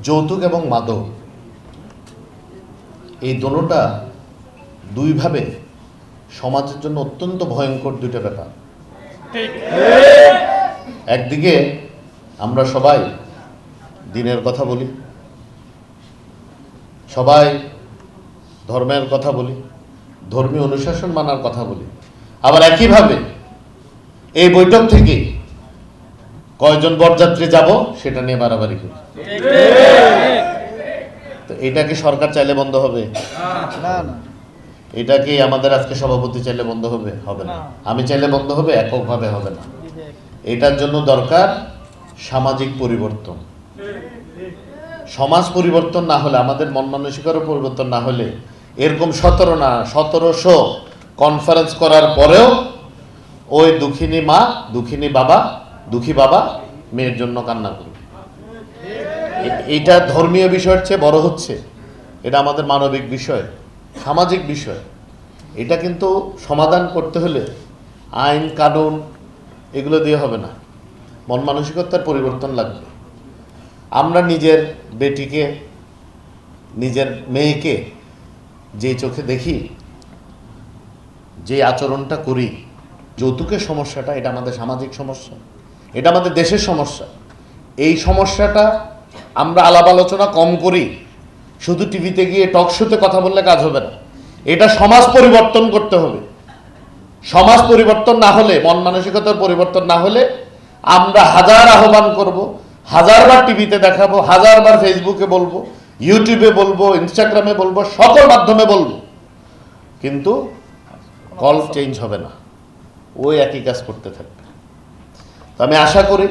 যৌতুক এবং মাদক এই দোনোটা দুইভাবে সমাজের জন্য অত্যন্ত ভয়ঙ্কর দুইটা ব্যাপার। একদিকে আমরা সবাই দিনের কথা বলি, সবাই ধর্মের কথা বলি, ধর্মীয় অনুশাসন মানার কথা বলি, আবার একইভাবে এই বৈঠক থেকে কয়জন বরযাত্রী যাব সেটা নিয়ে বাড়াবাড়ি করি। তো এটা কি সরকার চাইলে বন্ধ হবে? না। এটা কি আমাদের আজকে সভাপতি চাইলে বন্ধ হবে? হবে না। আমি চাইলে বন্ধ হবে? এককভাবে হবে না। এটার জন্য দরকার সামাজিক পরিবর্তন। সমাজ পরিবর্তন না হলে, আমাদের মন মানসিকতার পরিবর্তন না হলে, এরকম 1700 কনফারেন্স করার পরেও ওই দুঃখিনী মা, দুঃখিনী বাবা, দুঃখী বাবা মেয়ের জন্য কান্না করবে। এটা ধর্মীয় বিষয়ের চেয়ে বড় হচ্ছে, এটা আমাদের মানবিক বিষয়, সামাজিক বিষয়। এটা কিন্তু সমাধান করতে হলে আইন কানুন এগুলো দিয়ে হবে না, মন মানসিকতার পরিবর্তন লাগবে। আমরা নিজের বেটিকে, নিজের মেয়েকে যে চোখে দেখি, যে আচরণটা করি, যৌতুকের সমস্যাটা এটা আমাদের সামাজিক সমস্যা, এটা আমাদের দেশের সমস্যা। এই সমস্যাটা আমরা আলাপ আলোচনা কম করি, শুধু টিভিতে গিয়ে টক শোতে কথা বললে কাজ হবে না। এটা সমাজ পরিবর্তন করতে হবে। সমাজ পরিবর্তন না হলে, মন মানসিকতার পরিবর্তন না হলে আমরা হাজার আহ্বান করব, হাজারবার টিভিতে দেখাবো, হাজারবার ফেসবুকে বলবো, ইউটিউবে বলবো, ইনস্টাগ্রামে বলবো, সকল মাধ্যমে বলবো, কিন্তু কল চেঞ্জ হবে না, ওই একই কাজ করতে থাকবে। তো আমি আশা করি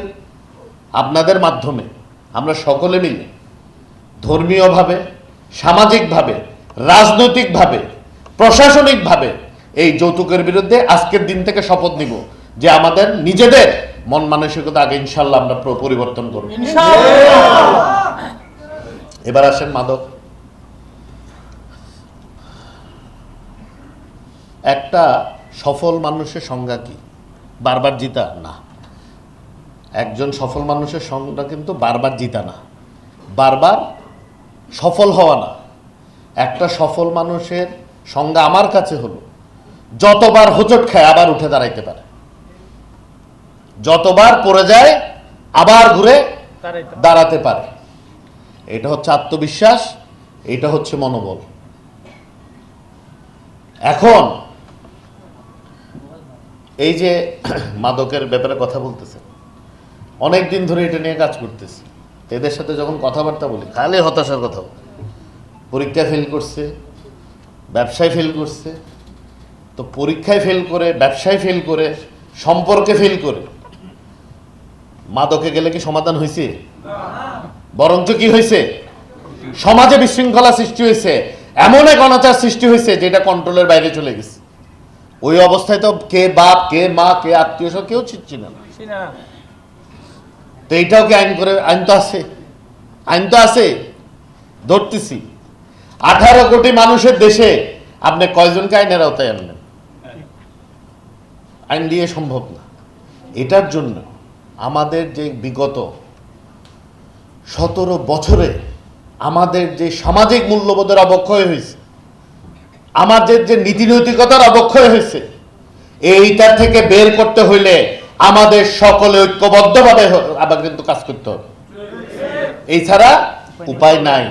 আপনাদের মাধ্যমে আমরা সকলে মিলে ধর্মীয়ভাবে, সামাজিকভাবে, রাজনৈতিকভাবে, প্রশাসনিকভাবে এই যৌতুকের বিরুদ্ধে আজকের দিন থেকে শপথ নিব যে আমাদের নিজেদের মন মানসিকতা আগে ইনশাল্লাহ আমরা পরিবর্তন করব। এবার আসেন মাদক। একটা সফল মানুষের সংজ্ঞা কি? বারবার জিতা না। একজন সফল মানুষের সংজ্ঞা কিন্তু বারবার জিতা না, বারবার সফল হওয়া না। একটা সফল মানুষের সংজ্ঞা আমার কাছে হলো যতবার হোঁচট খায় আবার উঠে দাঁড়াইতে পারে, যতবার পড়ে যায় আবার ঘুরে দাঁড়াতে পারে। এটা হচ্ছে আত্মবিশ্বাস, এটা হচ্ছে মনোবল। এখন এই যে মাদকের ব্যাপারে কথা বলতেছে, অনেক দিন ধরে এটা নিয়ে কাজ করতেছে। এদের সাথে যখন কথাবার্তা বলি খালি হতাশার কথা। পরীক্ষায় ফেল করছে, ব্যবসায় ফেল করছে। তো পরীক্ষায় ফেল করে, ব্যবসায় ফেল করে, সম্পর্কে ফেল করে মাদকে গেলে কি সমাধান হয়েছে? বরঞ্চ কি হয়েছে? সমাজে বিশৃঙ্খলা সৃষ্টি হয়েছে, এমন এক অনাচার সৃষ্টি হয়েছে যেটা কন্ট্রোলের বাইরে চলে গেছে। ওই অবস্থায় তো কে বাপ, কে মা, কে আত্মীয় সব কেউ ছিটছি না। তো এইটাও কি আইন করে? আইন তো আছে, আইন তো আছে, ধরতেছি। 18 কোটি মানুষের দেশে আপনি কয়জনকে আইনের আওতায় আনলেন? আইন দিয়ে সম্ভব না। এটার জন্য আমাদের যে বিগত 17 বছরে আমাদের যে সামাজিক মূল্যবোধের অবক্ষয় হয়েছে, আমাদের যে নীতি নৈতিকতার অবক্ষয় হয়েছে, এইটা থেকে বের করতে হইলে আমাদের সকলে ঐক্যবদ্ধভাবে আবার কিন্তু কাজ করতে হবে। এই ছাড়া উপায় নাই।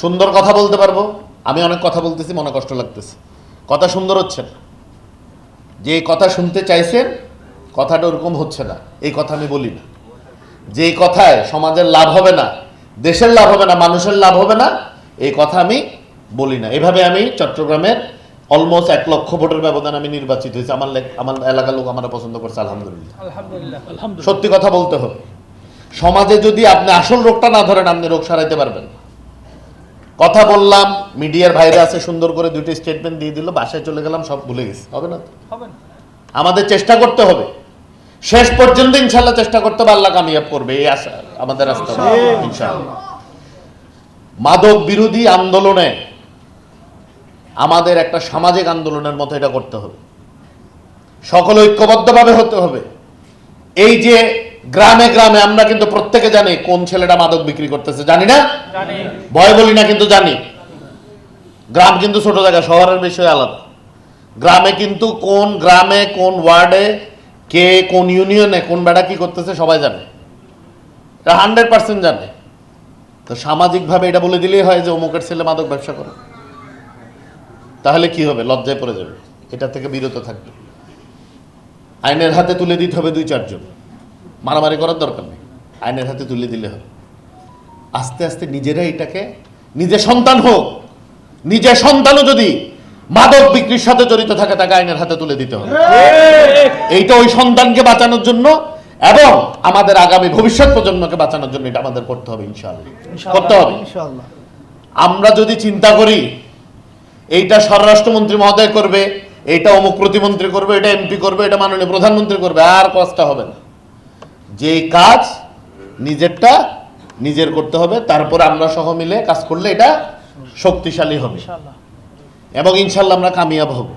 সুন্দর কথা বলতে পারবো, আমি অনেক কথা বলতেছি, মনে কষ্ট লাগতেছে, কথা সুন্দর হচ্ছে না। যে কথা শুনতে চাইছেন কথাটা ওরকম হচ্ছে না, এই কথা আমি বলি না। যে কথায় সমাজের লাভ হবে না, দেশের লাভ হবে না, মানুষের লাভ হবে না, এই কথা আমি বলি না। এভাবে আমি চট্টগ্রামের অলমোস্ট 1 লক্ষ ভোটের ব্যবধান আমি নির্বাচিত হয়েছি। আমার এলাকার লোক আমার পছন্দ করছে, আলহামদুলিল্লাহ। সত্যি কথা বলতে হবে। সমাজে যদি আপনি আসল রোগটা না ধরেন, আপনি রোগ সারাইতে পারবেন। কথা বললাম, মিডিয়ার ভাইরা আছে, সুন্দর করে 2টি স্টেটমেন্ট দিয়ে দিল, বাসায় চলে গেলাম, সব ভুলে গেছি। হবে না? আমাদের চেষ্টা করতে হবে, শেষ পর্যন্ত ইনশাল্লাহ চেষ্টা করতে হবে, আল্লাহ কামিয়াব করবে, এই আশা আমাদের রাস্তা ইনশাআল্লাহ। মাদক বিরোধী আন্দোলনে আমাদের একটা সামাজিক আন্দোলনের মতো এটা করতে হবে, সকল ঐক্যবদ্ধভাবে হতে হবে। এই যে গ্রামে গ্রামে আমরা কিন্তু প্রত্যেকে জানি কোন ছেলেটা মাদক বিক্রি করতেছে, জানি না? ভয় বলি না, কিন্তু জানি। গ্রাম কিন্তু ছোট জায়গা, শহরের বিষয় আলাদা। গ্রামে কিন্তু কোন গ্রামে, কোন ওয়ার্ডে, কে কোন ইউনিয়নে কোন বেড়া কি করতেছে সবাই জানে, এটা 100% জানে। তো সামাজিকভাবে এটা বলে দিলেই হয় যে অমুকের ছেলে মাদক ব্যবসা করে, তাহলে কি হবে? লজ্জায় পড়ে যাবে, এটা থেকে বিরত থাকবে। আইনের হাতে তুলে দিতে হবে 2-4 জন, মারামারি করার দরকার নেই, আইনের হাতে তুলে দিলে হবে। আস্তে আস্তে নিজেরা এটাকে, নিজের সন্তান হোক, নিজের সন্তানও যদি মাদক বিক্রির সাথে জড়িত থাকে তাকে আইনের হাতে তুলে দিতে হবে। এইটা ওই সন্তানকে বাঁচানোর জন্য এবং আমাদের আগামী ভবিষ্যৎ প্রজন্মকে বাঁচানোর জন্য এটা আমাদের করতে হবে, ইনশাআল্লাহ করতে হবে। আমরা যদি চিন্তা করি এইটা স্বরাষ্ট্রমন্ত্রী মহোদয় করবে, এইটা অমুক প্রতিমন্ত্রী করবে, এটা এমপি করবে, এটা মাননীয় প্রধানমন্ত্রী করবে, আর কষ্ট হবে না। যে কাজ নিজেরটা নিজের করতে হবে, তারপরে আমরা সহ মিলে কাজ করলে এটা শক্তিশালী হবে এবং ইনশাল্লাহ আমরা কামিয়াব হব।